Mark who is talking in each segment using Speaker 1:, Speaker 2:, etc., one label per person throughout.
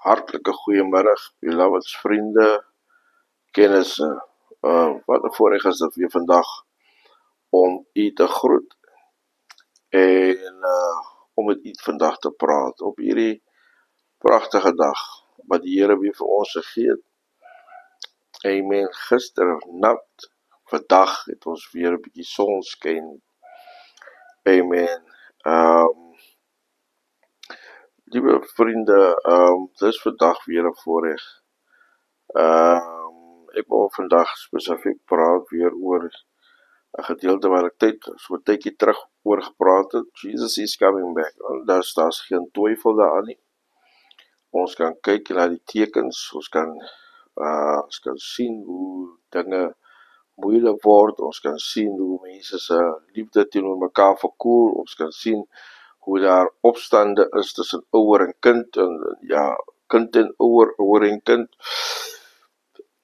Speaker 1: Hartlike goeiemiddag, beloved vriende, kennisse. Wat 'n voorreg is dit weer vandag om u te groet en om met u vandag te praat op hierdie pragtige dag wat die Here weer vir ons gegee het. Amen. Gister nat, vandag het ons weer 'n bietjie sonskyn. Amen. Liewe vriende, dis vandag weer 'n voorreg. Ek wil vandag spesifiek praat weer oor 'n gedeelte waar ek so 'n tydjie terug oor gepraat het. Jesus is coming back. Daar's geen twyfel daaraan nie. Ons kan kyk na die tekens, ons kan sien hoe dinge moeilik word, ons kan sien hoe mense se liefde teenoor mekaar verkoel, ons kan sien hoe daar opstande is tussen ouer en kind, en kind en ouer en kind.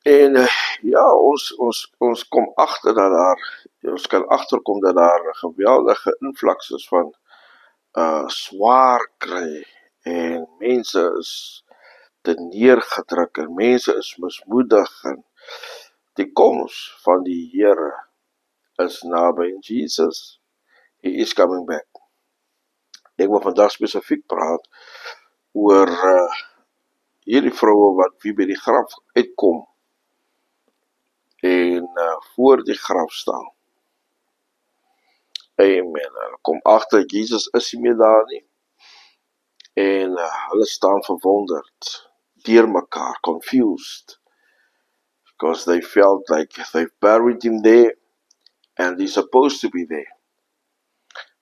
Speaker 1: En ons kom agter dat ons kan agterkom dat daar 'n geweldige invloed is van swaar kry, en mense is te neergedruk, en mense is mismoedig, en die koms van die Here is naby. En Jesus, he is coming back. Ek wil vandag spesifiek praat oor hierdie vroue wie by die graf uitkom en voor die graf staan. Amen. Hulle kom agter Jesus is nie meer daar nie. En hulle staan verwonderd, deur mekaar, confused, because they felt like they've buried him there and he's supposed to be there.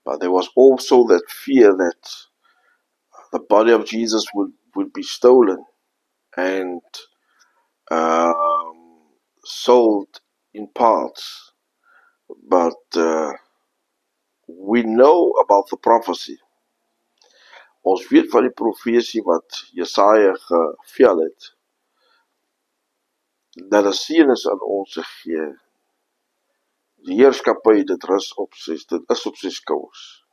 Speaker 1: But there was also that fear that the body of Jesus would be stolen and sold in parts. But we know about the prophecy. Ons weet van die profesie wat Jesaja geveel het, dat 'n seun is aan ons gegee. Die heerskappy, dit is op sy skouers.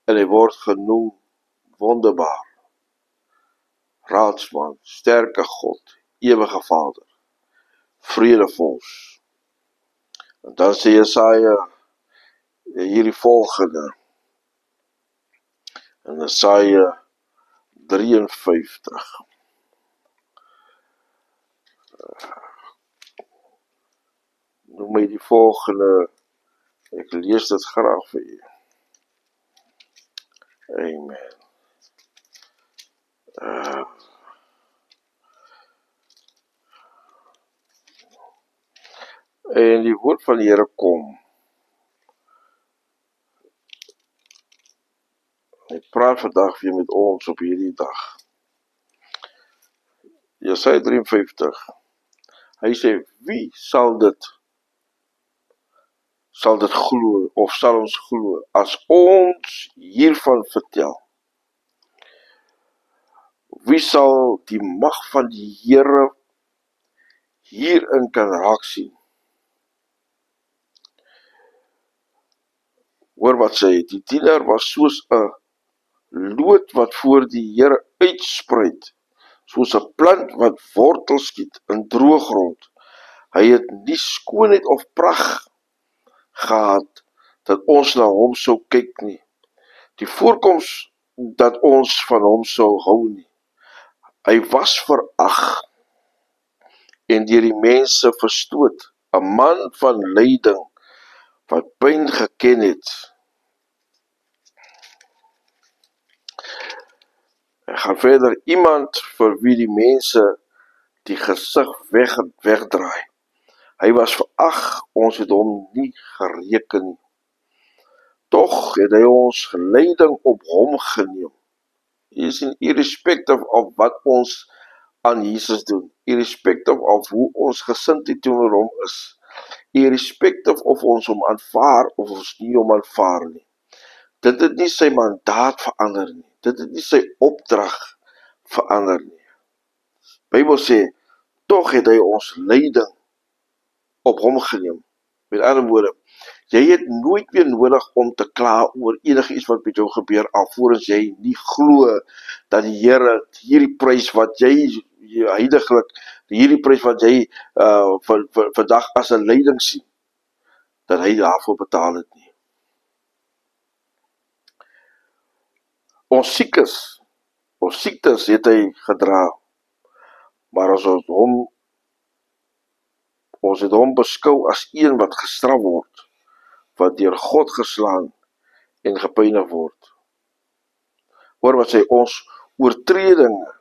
Speaker 1: En hy word genoem wonderbaar, raadsman, sterke God, ewige Vader, vredevors. En dan sê Jesaja hierdie volgende, in Jesaja 53. Noem my die volgende, ek lees dit graag vir u. Amen. En die woord van die Here kom. Ek praat vandag weer met ons op hierdie dag. Jesaja 53. Hy sê, wie sal dit glo, of sal ons glo, as ons hiervan vertel? Wie sal die mag van die Here hierin kan raak sien? Hoor wat sê, die dienaar was soos 'n loot wat voor die Here uitspruit, soos 'n plant wat wortels skiet in droë grond. Hy het nie skoonheid of pragt gehad dat ons na hom sou kyk nie, die voorkoms dat ons van hom sou hou nie. Hy was verag en deur die mense verstoot, 'n man van lyding wat pyn geken het. Hy gaan verder, iemand vir wie die mense die gesig wegdraai. Hy was verag, ons het hom nie gereken nie. Tog het hy ons lyding op hom geneem. Is irrespective of wat ons aan Jesus doen, irrespective of hoe ons gesindheid teenoor hom is, irrespective of ons hom aanvaar of ons nie hom aanvaar nie. Dit het nie sy mandaat verander nie, dit het nie sy opdrag verander nie. Bybel sê, tog het hy ons lyding op hom geneem. Met ander woorde, Jy het nooit weer nodig om te kla oor enigiets wat met jou gebeur, alvorens jy nie glo dat die Here hierdie prys wat jy huidiglik, hierdie prys wat jy vandag as 'n lyding sien, dat hy daarvoor betaal het nie. Ons siektes het hy gedra, maar ons het hom beskou as een wat gestraf word, wat deur God geslaan en gepynig word. Hoor wat sê, ons oortredinge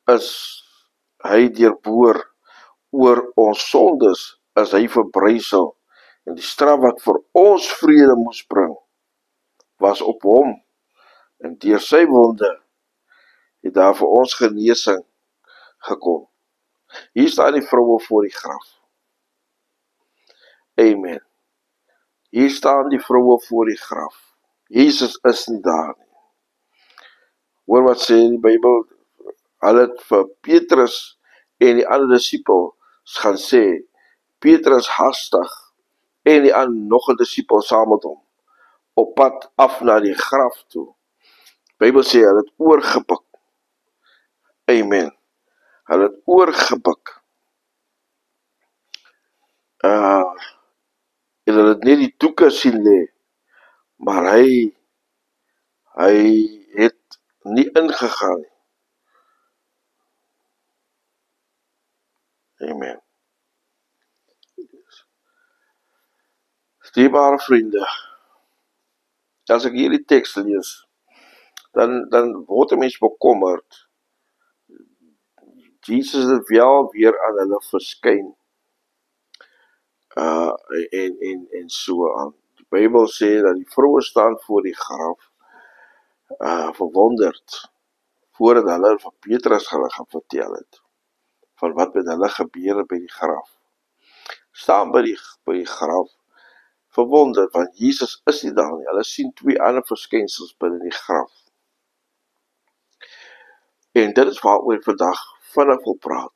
Speaker 1: is hy deurboor, oor ons sondes is hy verbrysel, en die straf wat vir ons vrede moes bring, was op hom, en deur sy wonde het daar vir ons genesing gekom. Hier staan die vroue voor die graf. Amen. Hier staan die vroue voor die graf. Jesus is nie daar nie. Hoor wat sê die Bybel, hulle het vir Petrus en die ander disipel gaan sê, Petrus hastig en die ander nog 'n disipel saam met hom, op pad af na die graf toe. Die Bybel sê, hulle het oorgebuk. Amen. Hulle het oorgebuk. En hulle het net die doeke sien lê, maar hy het nie ingegaan nie. Amen. Dierbare vriende, as ek hierdie teks lees, dan word 'n mens bekommerd. Jesus het wel weer aan hulle verskyn. En so aan. Die Bybel sê dat die vroue staan voor die graf, verwonderd, voordat hulle van Petrus hulle gaan vertel het, van wat met hulle gebeur by die graf. Staan by die graf, verwonderd, want Jesus is nie daar nie. Hulle sien twee ander verskynsels binne die graf. En dit is waaroor ek vandag vinnig wil praat.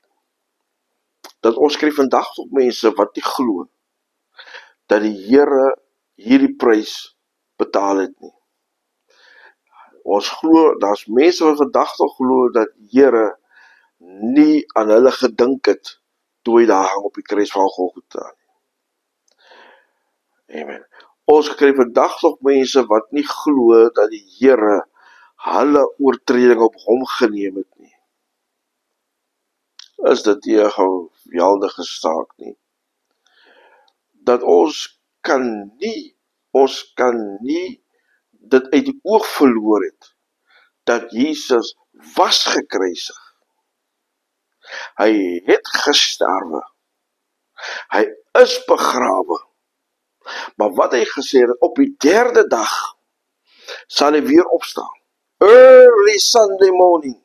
Speaker 1: Dat ons kry vandag tot mense wat nie glo dat die Here hierdie prys betaal het nie. Ons glo, daar's mense wat vandag nog glo dat die Here nie aan hulle gedink het toe hy daar hang op die kruis van Golgotha. Amen. Ons kry vandag nog mense wat nie glo dat die Here hulle oortreding op hom geneem het nie. Is dit nie 'n geweldige saak nie? Dat ons kan nie dit uit die oog verloor het, dat Jesus was gekruisig. Hy het gesterwe. Hy is begrawe. Maar wat hy gesê het, op die derde dag sal hy weer opstaan. Early Sunday morning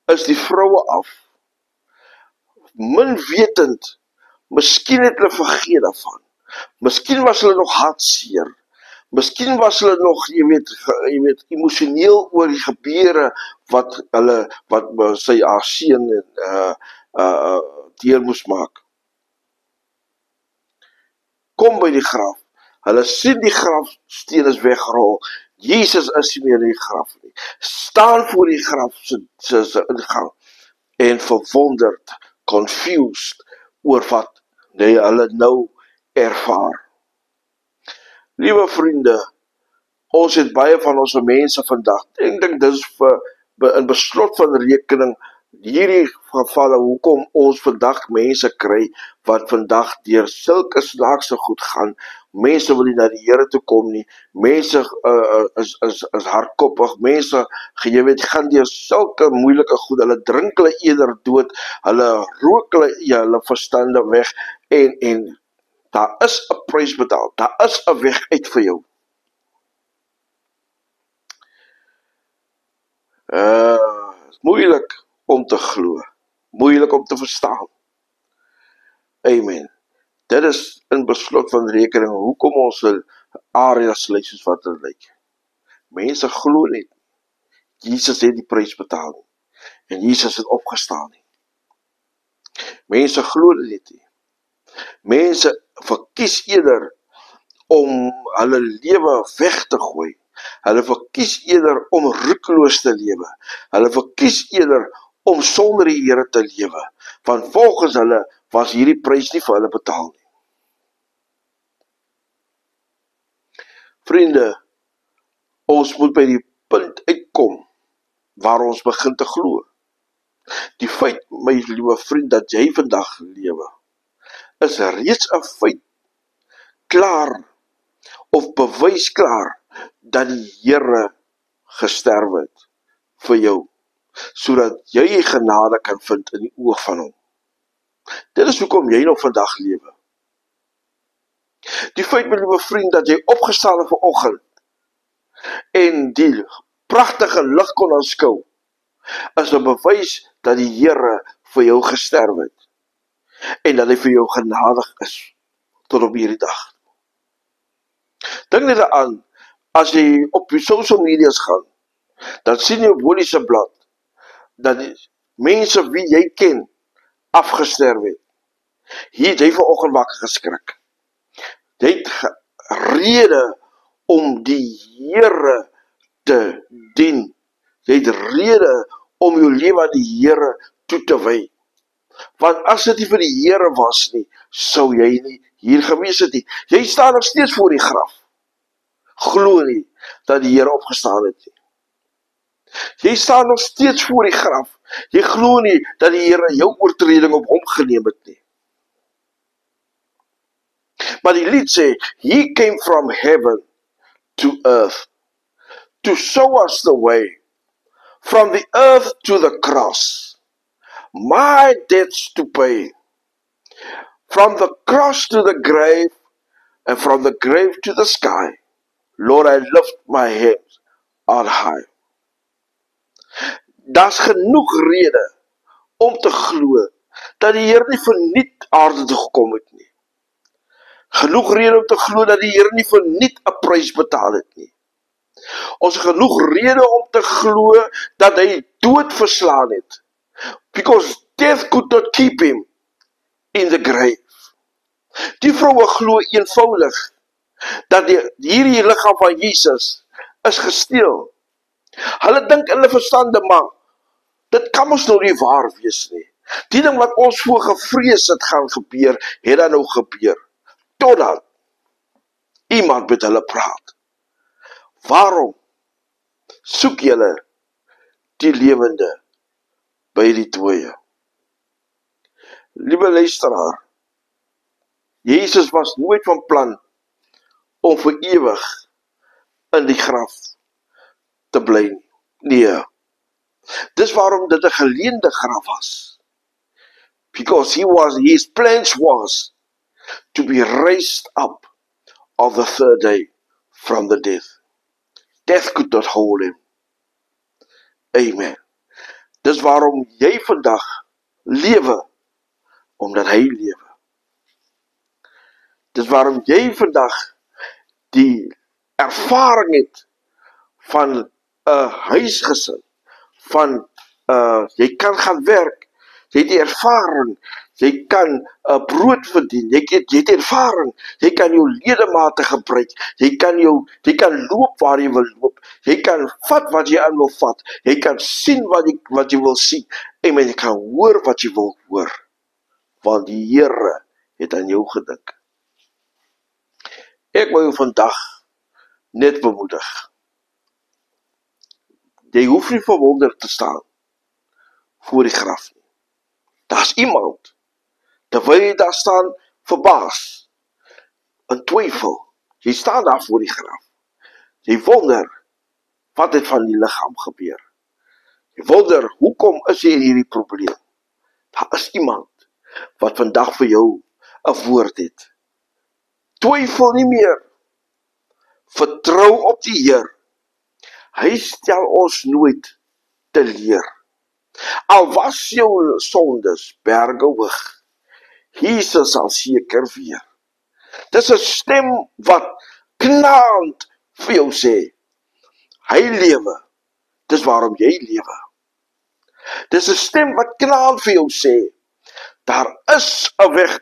Speaker 1: is die vroue af. Min wetend, miskien het hulle vergeet daarvan. Miskien was hulle nog hartseer. Miskien was hulle nog, jy weet, emosioneel oor die gebeure wat sy haar seun deur moes maak. Kom by die graf. Hulle sien die grafsteen is weggerol. Jesus is nie meer in die graf nie. Staan voor die graf se ingang en verwonderd, confused oor wat hulle nou ervaar. Liewe vriende, ons het baie van ons mense vandag, ek dink dit is in beslot van rekening, hierdie gevalle, hoekom ons vandag mense kry, wat vandag deur sulke snaakse goed gaan, mense wil nie na die Here toe kom nie, mense is hardkoppig, mense, jy weet, gaan deur sulke moeilike goed, hulle drink hulle eerder dood, hulle rook hulle verstande weg, en daar is 'n prys betaal, daar is 'n weg uit vir jou. Moeilik om te glo, moeilik om te verstaan. Amen. Dit is in beslot van rekening, hoekom ons areas lyk soos wat hulle lyk. Mense glo nie, Jesus het die prys betaal nie, en Jesus het opgestaan nie. Mense glo dit nie. Mense verkies eerder om hulle lewe weg te gooi. Hulle verkies eerder om roekeloos te lewe. Hulle verkies eerder om sonder die Here te lewe. Want volgens hulle was hierdie prys nie vir hulle betaal nie. Vriende, ons moet by die punt uitkom waar ons begin te glo. Die feit, my liewe vriend, dat jy vandag lewe, is reeds 'n feit klaar of bewys klaar dat die Here gesterf het vir jou, sodat jy genade kan vind in die oog van hom. Dit is hoekom jy nog vandag lewe. Die feit, my liewe vriend, dat jy opgestaan het vanoggend en die pragtige lig kon aanskou, is 'n bewys dat die Here vir jou gesterf het en dat hy vir jou genadig is tot op hierdie dag. Dink net aan, as jy op die social media's gaan, dan sien jy op Woolies se blad dat die mense wie jy ken afgesterf het. Hier het jy vanoggend wakker geskrik. Jy het rede om die Here te dien. Jy het rede om jou lewe aan die Here toe te wy. Want as dit nie vir die Here was nie, sou jy nie hier gewees het nie. Jy staan nog steeds voor die graf. Glo nie dat die Here opgestaan het nie. Jy staan nog steeds voor die graf. Jy glo nie dat die Here jou oortreding op hom geneem het nie. Maar die lied sê, He came from heaven to earth, to show us the way, from the earth to the cross, my debts to pay, from the cross to the grave, and from the grave to the sky. Lord, I lift my hands on high. Daar's genoeg rede om te glo dat die Here nie verniet aarde toe gekom het nie. Genoeg rede om te glo dat die Here nie verniet 'n prys betaal het nie. Ons het genoeg rede om te glo dat hy dood verslaan het. Because death could not keep him in the grave. Die vroue glo eenvoudig dat hierdie liggaam van Jesus is gesteel. Hulle dink in hulle verstande, maar dit kan ons nou nie waar wees nie. Die ding wat ons voor gevrees het gaan gebeur, het dan nou gebeur. Totdat iemand met hulle praat. Waarom soek julle die lewende by die dooie? Liewe luisteraar, Jesus was nooit van plan om vir ewig in die graf te bly nie. Nee. Dis waarom dit 'n geleende graf was. Because his plans was to be raised up on the third day from the death. Death could not hold him. Amen. Dis waarom jy vandag lewe, omdat hy lewe. Dis waarom jy vandag die ervaring het van 'n huisgesin, van jy kan gaan werk, jy het die ervaring, jy kan brood verdien, jy het ervaring, jy kan jou ledemate gebruik, jy kan loop waar jy wil loop, jy kan vat wat jy aan wil vat, jy kan sien wat jy wil sien, en jy kan hoor wat jy wil hoor, want die Here het aan jou gedink. Ek wil jou vandag net bemoedig. Jy hoef nie verwonderd te staan voor die graf nie. Daar's iemand, terwyl jy daar staan, verbaas, in twyfel. Jy staan daar voor die graf. Jy wonder, wat het van die liggaam gebeur? Jy wonder, hoekom is jy in hierdie probleem? Daar is iemand, wat vandag vir jou 'n woord het. Twyfel nie meer. Vertrou op die Here. Hy stel ons nooit teleur. Al was jou sondes berge hoog, Jesus sal seker weer. Dis 'n stem wat knaand vir jou sê, hy lewe, dis waarom jy lewe. Dis 'n stem wat knaand vir jou sê, daar is 'n weg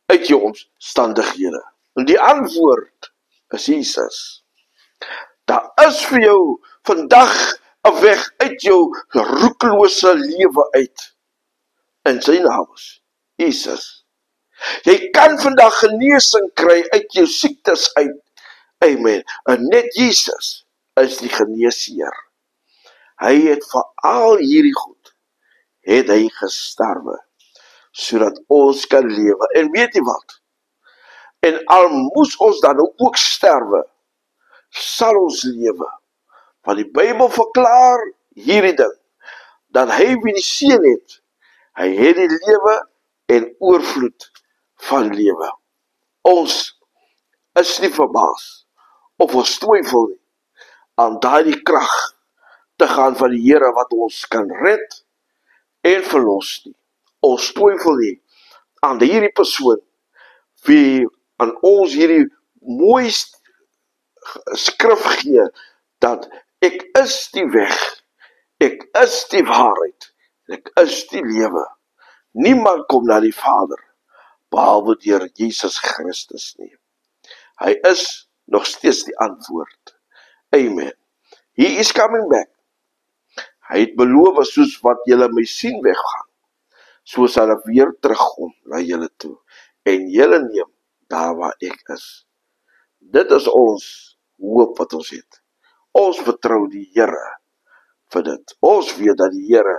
Speaker 1: uit jou omstandighede. En die antwoord is Jesus. Daar is vir jou vandag 'n weg uit jou roekelose lewe uit. In sy naam is Jesus. Jy kan vandag genesing kry uit jou siektes uit. Amen. En net Jesus is die geneesheer. Hy het vir al hierdie goed, het hy gesterwe, sodat ons kan lewe. En weet jy wat? En al moes ons dan ook sterwe, sal ons lewe. Want die Bybel verklaar hierdie ding, dat hy wie die seun het, hy het die lewe en oorvloed van lewe. Ons is nie verbaas, of ons twyfel nie, aan daardie krag te gaan van die Here wat ons kan red en verlos nie. Ons twyfel nie aan hierdie persoon, wie aan ons hierdie mooi skrif gee, dat ek is die weg, ek is die waarheid, ek is die lewe. Niemand kom na die Vader, behalwe deur Jesus Christus nie. Hy is nog steeds die antwoord. Amen. He is coming back. Hy het beloof, soos wat julle my sien weggaan, so sal ek weer terugkom na julle toe, en julle neem daar waar ek is. Dit is ons hoop wat ons het. Ons vertrou die Here vir dit. Ons weet dat die Here,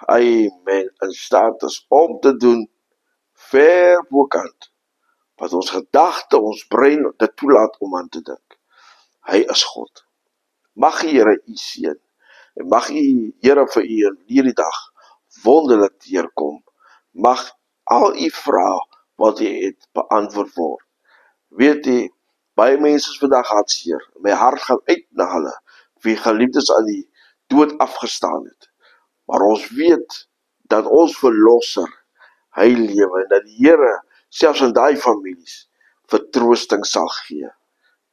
Speaker 1: amen, in staat is om te doen ver bokant wat ons gedagte, ons brein dit toelaat om aan te dink. Hy is God. Mag die Here u seën, en mag die Here vir u in hierdie dag wonderlik teerkom. Mag al u vrae wat u het beantwoord word. Weet u, baie mense is vandag hartseer. My hart gaan uit na hulle, wie geliefdes aan die dood afgestaan het. Maar ons weet dat ons verlosser, hy lewe, en dat die Here selfs in daai families vertroosting sal gee.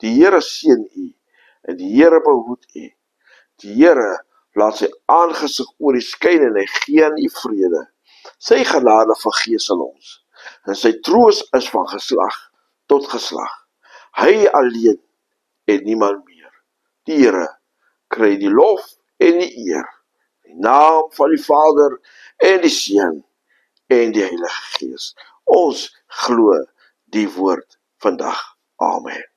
Speaker 1: Die Here seën u, en die Here behoed u. Die Here laat sy aangesig oor u skyn, en hy gee aan u vrede. Sy genade vergeesel ons, en sy troos is van geslag tot geslag. Hy alleen en niemand meer. Die Here kry die lof en die eer. In die naam van die Vader en die Seun en die Heilige Gees. Ons glo die woord vandag. Amen.